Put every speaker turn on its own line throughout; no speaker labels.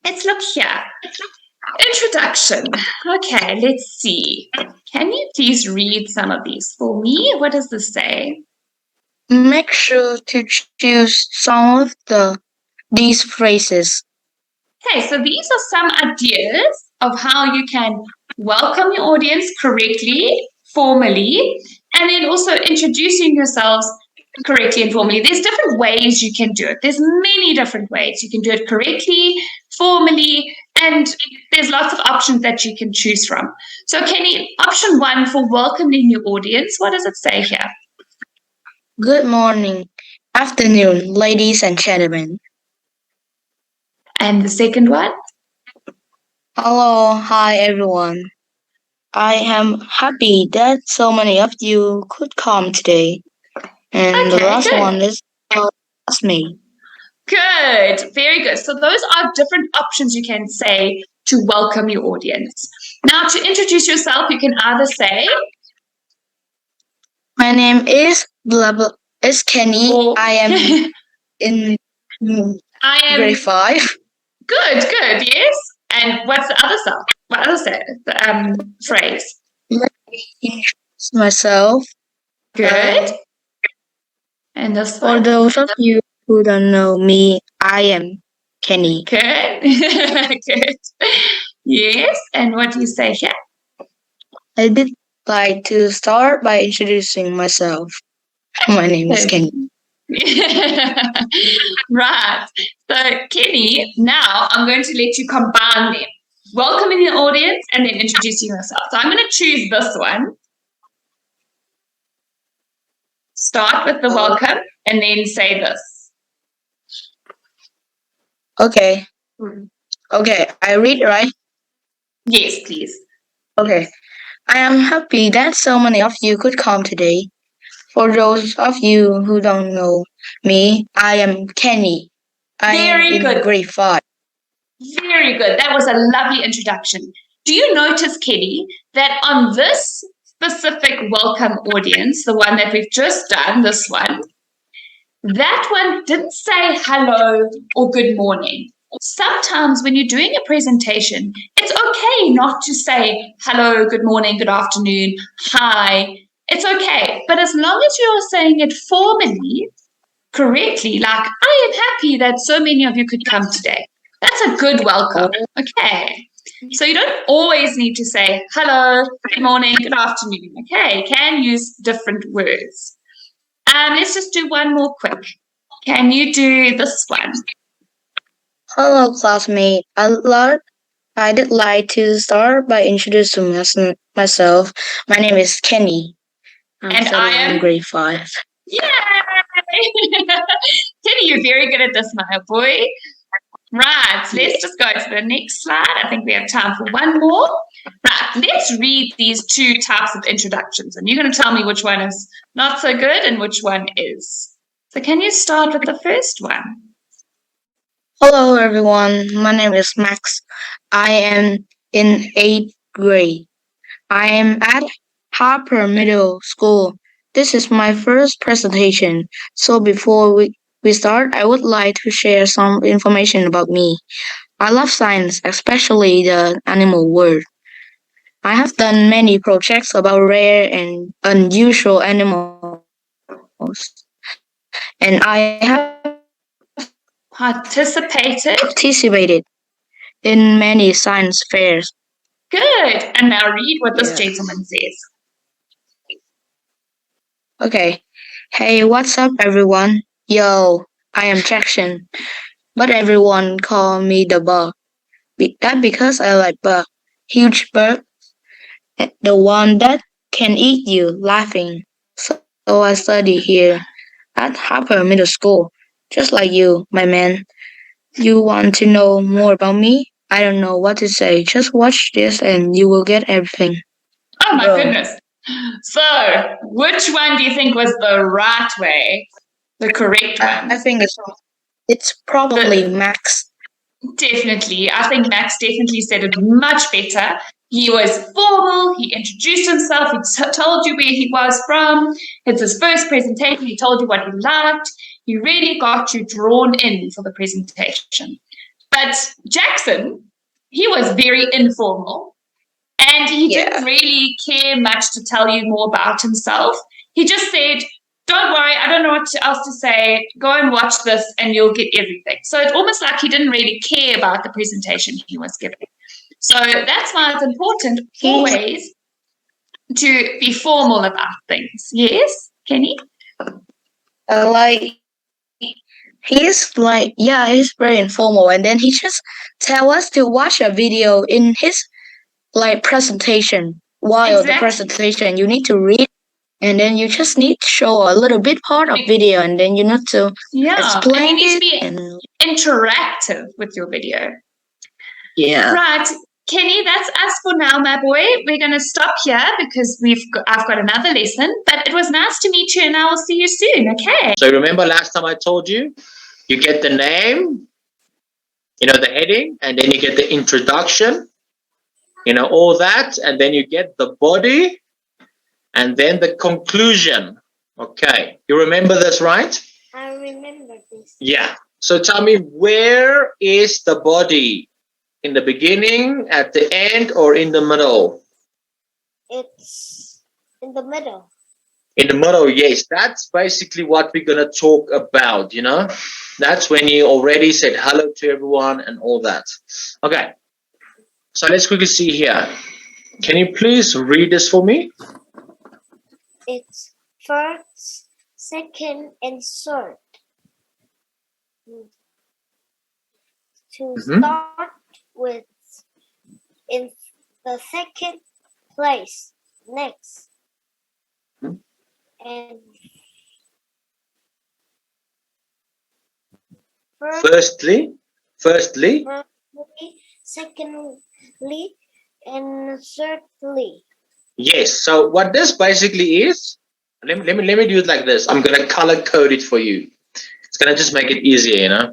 Let's look here. Introduction. Okay, let's see. Can you please read some of these for me? What does this say?
Make sure to choose some of these phrases.
Okay, so these are some ideas of how you can welcome your audience correctly, formally, and then also introducing yourselves correctly and formally. There's different ways you can do it. There's many different ways. You can do it correctly, formally, and there's lots of options that you can choose from. So, Kenny, option one for welcoming your audience, what does it say here?
Good morning, afternoon, ladies and gentlemen.
And the second one?
Hello, hi everyone. I am happy that so many of you could come today. And the
Okay,
last
good.
one is ask me.
Good, very good. So those are different options you can say to welcome your audience. Now, to introduce yourself, you can either say,
My name is blah blah is Kenny.
or
I am in
I
grade
am
5.
good, yes. And what's the other stuff? What other phrase?
Let me introduce myself.
Good. And this
For
one?
those of you who don't know me, I am Kenny.
Good. Good. Yes. And what do you say here?
I did like to start by introducing myself. My name is Kenny.
Right. So, Kenny, now I'm going to let you combine them. Welcoming the audience and then introducing yourself. So, I'm going to choose this one. Start with the welcome and then say this.
Okay. Okay, I read, right?
Yes, please.
Okay. I am happy that so many of you could come today. For those of you who don't know me, I am Kenny. I am
Very
in
good.
grade 5.
Very good. That was a lovely introduction. Do you notice, Kenny, that on this specific welcome audience, the one that we've just done, this one, that one didn't say hello or good morning. Sometimes when you're doing a presentation, it's okay not to say hello, good morning, good afternoon, hi. It's okay. But as long as you're saying it formally, correctly, like, I am happy that so many of you could come today. That's a good welcome. Okay. So you don't always need to say hello, good morning, good afternoon. Okay. You can use different words. Let's just do one more quick. Can you do this one?
Hello, classmate. I did like to start by introducing myself. My name is Kenny. I'm studying in grade 5.
Yay! Kenny, you're very good at this, my boy. Right, so let's just go to the next slide. I think we have time for one more. Right, let's read these two types of introductions, and you're going to tell me which one is not so good and which one is. So can you start with the first one?
Hello, everyone. My name is Max. I am in 8th grade. I am at Harper Middle School. This is my first presentation. So before we start, I would like to share some information about me. I love science, especially the animal world. I have done many projects about rare and unusual animals. And I have
Participated.
participated in many science fairs.
Good. And now read what this gentleman says.
Okay. Hey, what's up, everyone? Yo, I am Jackson, but everyone call me the bug. That because I like bug. Huge bug, the one that can eat you laughing. So I study here at Harper Middle School, just like you, my man. You want to know more about me? I don't know what to say. Just watch this and you will get everything.
Oh my goodness. So, which one do you think was the right way? The correct one?
I think it's probably Max.
Definitely. I think Max definitely said it much better. He was formal. He introduced himself. He told you where he was from. It's his first presentation. He told you what he liked. He really got you drawn in for the presentation. But Jackson, he was very informal and he didn't really care much to tell you more about himself. He just said, don't worry, I don't know what else to say. Go and watch this and you'll get everything. So it's almost like he didn't really care about the presentation he was giving. So that's why it's important always to be formal about things. Yes, Kenny?
Like he's very informal, and then he just tell us to watch a video in his presentation. While the presentation, you need to read, and then you just need to show a little bit part of video, and then you need to explain
and you need to
it
be interactive with your video.
Yeah.
Right. Kenny, that's us for now, my boy. We're going to stop here because I've got another lesson. But it was nice to meet you, and I will see you soon. Okay.
So remember last time I told you, you get the name, the heading, and then you get the introduction, all that, and then you get the body, and then the conclusion. Okay. You remember this, right?
I remember this.
Yeah. So tell me, where is the body? In the beginning, at the end, or in the middle?
It's in the middle.
In the middle, yes. That's basically what we're going to talk about, That's when you already said hello to everyone and all that. Okay. So let's quickly see here. Can you please read this for me?
It's first, second, and third. To start with, in the second place, next, and
firstly,
secondly, and thirdly.
Yes. So what this basically is, let me do it like this. I'm gonna color code it for you. It's gonna just make it easier,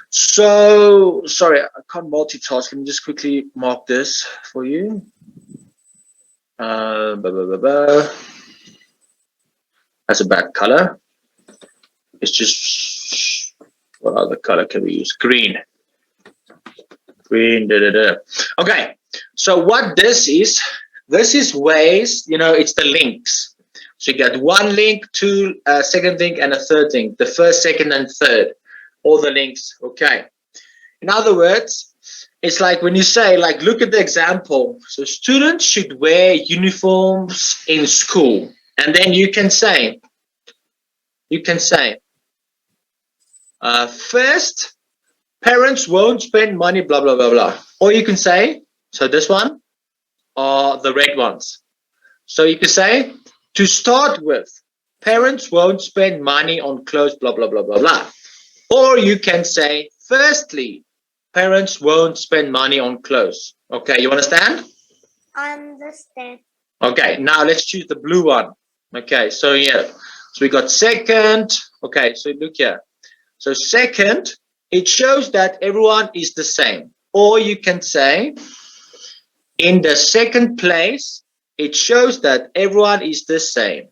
So sorry, I can't multitask. Let me just quickly mark this for you. That's a bad color. It's just, what other color can we use? Green. Okay. So what this is ways, it's the links. So you got one link, two, second link, and a third link. The first, second, and third. All the links. Okay. In other words, it's like when you say, look at the example. So students should wear uniforms in school. And then you can say, first, parents won't spend money, blah, blah, blah, blah. Or you can say, so this one are the red ones. So you can say, to start with, parents won't spend money on clothes, blah, blah, blah, blah, blah. Or you can say, firstly, parents won't spend money on clothes. Okay, you understand?
I understand.
Okay, now let's choose the blue one. Okay, so so we got second. Okay, so look here. So second, it shows that everyone is the same. Or you can say, in the second place, it shows that everyone is the same.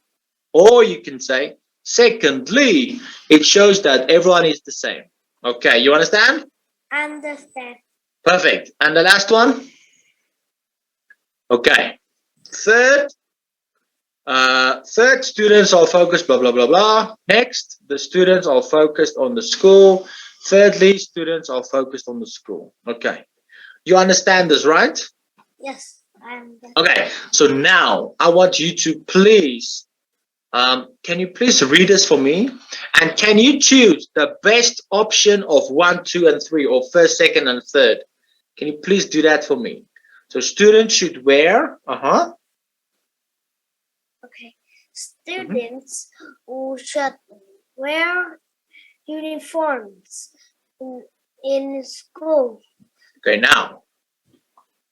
Or you can say, secondly, it shows that everyone is the same. Okay, you understand?
Understand.
Perfect. And the last one? Okay. Third, students are focused, blah, blah, blah, blah. Next, the students are focused on the school. Thirdly, students are focused on the school. Okay. You understand this, right?
Yes, I understand.
Okay. So now I want you to please, can you please read this for me? And can you choose the best option of 1, 2, and 3, or first, second, and third? Can you please do that for me? So students should wear,
Okay. Students who should wear uniforms in school.
Okay, now.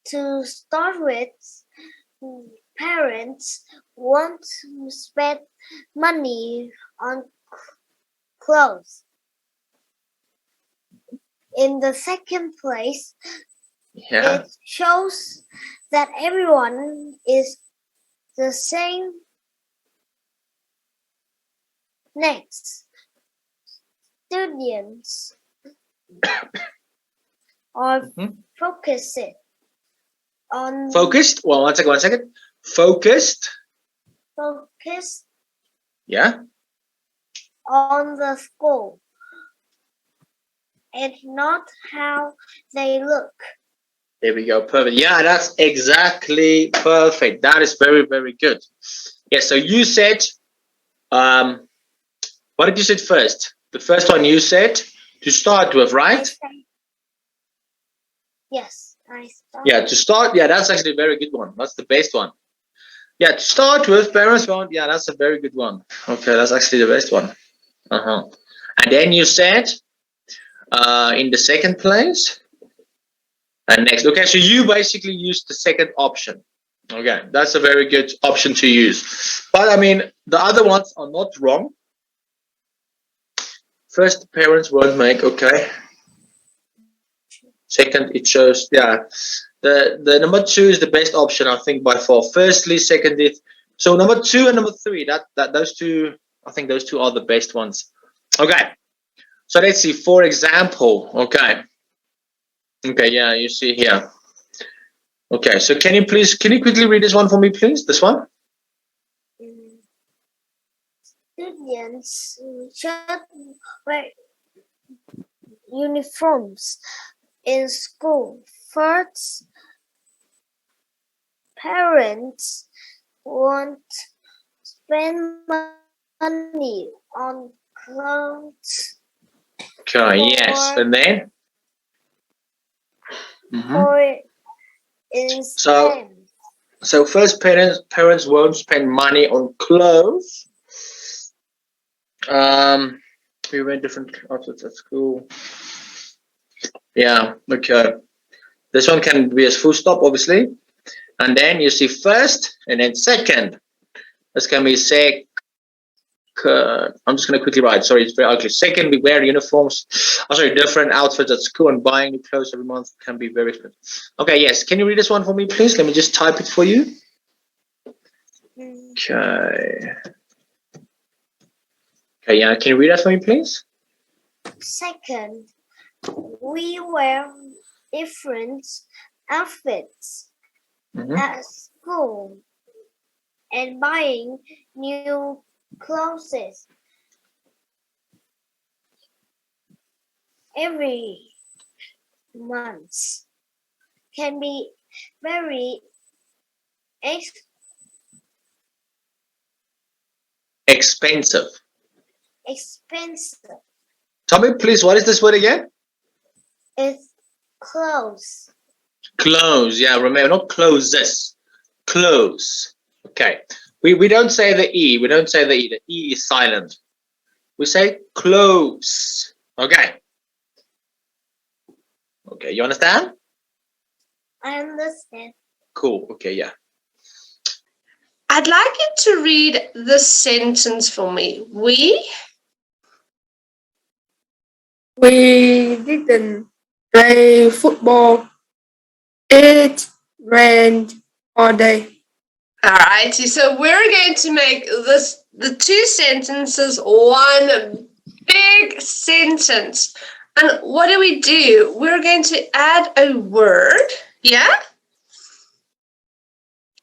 To start with, parents won't spend money on clothes. In the second place, it shows that everyone is the same. Next, students or focused on
Focused. Well, one second. Focused.
focused
Yeah.
on the school and not how they look.
There we go. Perfect. Yeah, that's exactly perfect. That is very, very good. Yeah, so you said, what did you say first? The first one you said to start with, right?
Yes, I start.
Yeah, to start. Yeah, that's actually a very good one. That's the best one. Yeah, to start with, parents found. Yeah, that's a very good one. Okay, that's actually the best one. And then you said, in the second place, and next. Okay, so you basically used the second option. Okay, that's a very good option to use. But I mean, the other ones are not wrong. First, parents won't make. Okay. Second, it shows. Yeah, the number 2 is the best option, I think, by far. Firstly, secondly. So number 2 and number 3. That those two. I think those two are the best ones. Okay. So let's see. For example. Okay. Okay. Yeah, you see here. Okay. So can you quickly read this one for me, please? This one.
Students should wear uniforms in school. First, parents won't spend money on clothes.
Okay. Yes. And then.
For instance,
So first, parents won't spend money on clothes. We wear different outfits at school. Yeah, okay. This one can be as full stop, obviously. And then you see first and then second. This can be second. I'm just going to quickly write. Sorry, it's very ugly. Second, we wear uniforms. Different outfits at school, and buying new clothes every month can be very expensive. Okay, yes. Can you read this one for me, please? Let me just type it for you. Okay. Okay, yeah. Can you read that for me, please?
Second, we wear different outfits at school and buying new clothes every month can be very
Expensive.
expensive.
Tell me, please, what is this word again?
It's clothes.
Clothes. Yeah, remember, not closes. Clothes. Okay. We don't say the E. We don't say the E. The E is silent. We say clothes. Okay. Okay, you understand?
I understand.
Cool. Okay, yeah.
I'd like you to read the sentence for me. We
didn't play football. It rained all day.
All right, so we're going to make the two sentences one big sentence. And what do? We're going to add a word, yeah?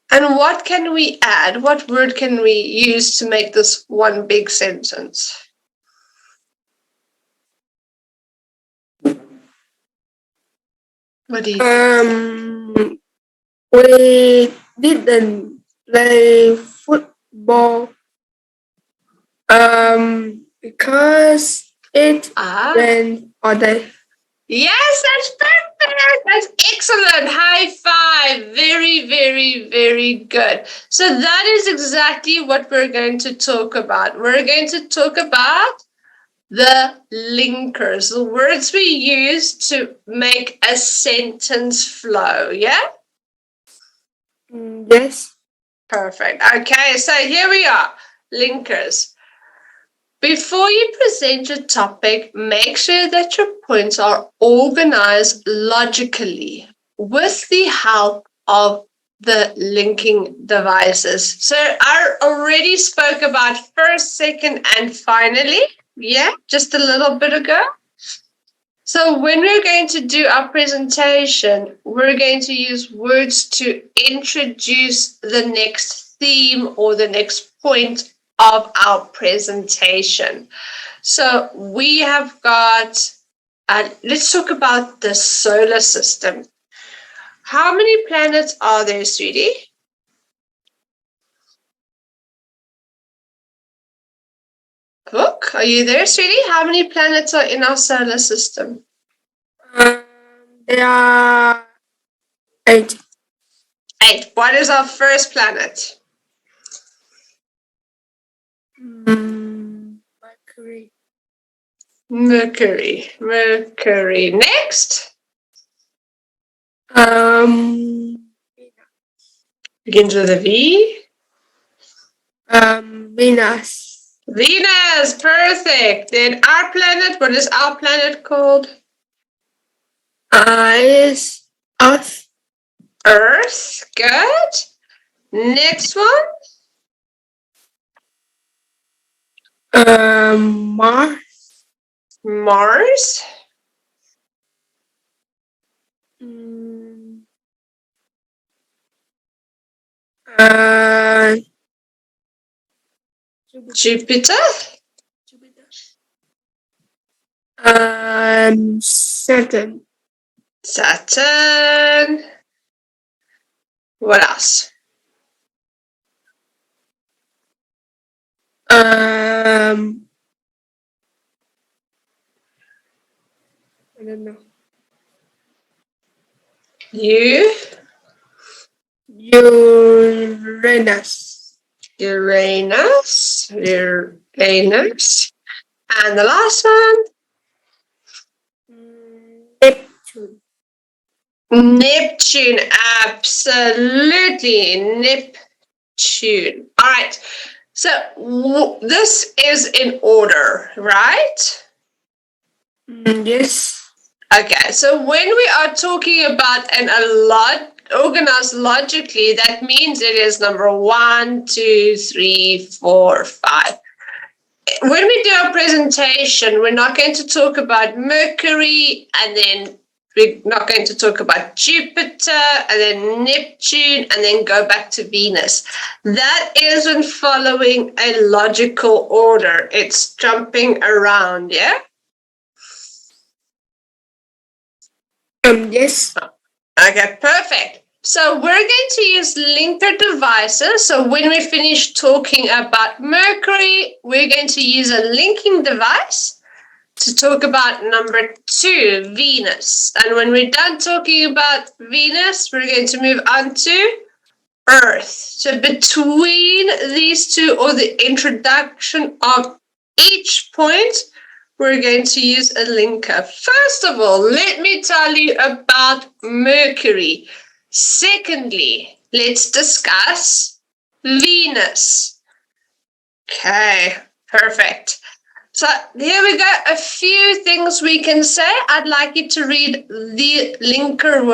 And what can we add? What word can we use to make this one big sentence? What do you think?
We didn't play football because it rained all day.
Yes, that's perfect. That's excellent. High five. Very, very, very good. So that is exactly what we're going to talk about. We're going to talk about the linkers, the words we use to make a sentence flow. Yeah?
Yes.
Perfect. Okay, so here we are. Linkers. Before you present your topic, make sure that your points are organized logically with the help of the linking devices. So I already spoke about first, second, and finally. Yeah, just a little bit ago. So when we're going to do our presentation, we're going to use words to introduce the next theme or the next point of our presentation. So we have got, let's talk about the solar system. How many planets are there, sweetie? Look, are you there, sweetie? How many planets are in our solar system?
There are 8.
8. What is our first planet?
Mercury.
Mercury. Next. Begins with a V.
Venus.
Venus. Perfect. Then our planet. What is our planet called?
Is Earth.
Earth. Good. Next one.
Mars.
Mars. Jupiter.
Saturn.
Saturn. What else?
I don't know. Uranus.
Uranus. And the last one?
Neptune.
Neptune. Absolutely. Neptune. All right. So this is in order, right?
Yes.
Okay. So when we are talking about organized logically, that means it is number 1, 2, 3, 4, 5. When we do our presentation, we're not going to talk about Mercury, and then we're not going to talk about Jupiter, and then Neptune, and then go back to Venus. That isn't following a logical order. It's jumping around, yeah?
Yes.
Okay, perfect. So we're going to use linker devices. So when we finish talking about Mercury, we're going to use a linking device to talk about number 2, Venus. And when we're done talking about Venus, we're going to move on to Earth. So between these two, or the introduction of each point, we're going to use a linker. First of all, let me tell you about Mercury. Secondly, let's discuss Venus. Okay, perfect. So here we go. A few things we can say. I'd like you to read the linker word.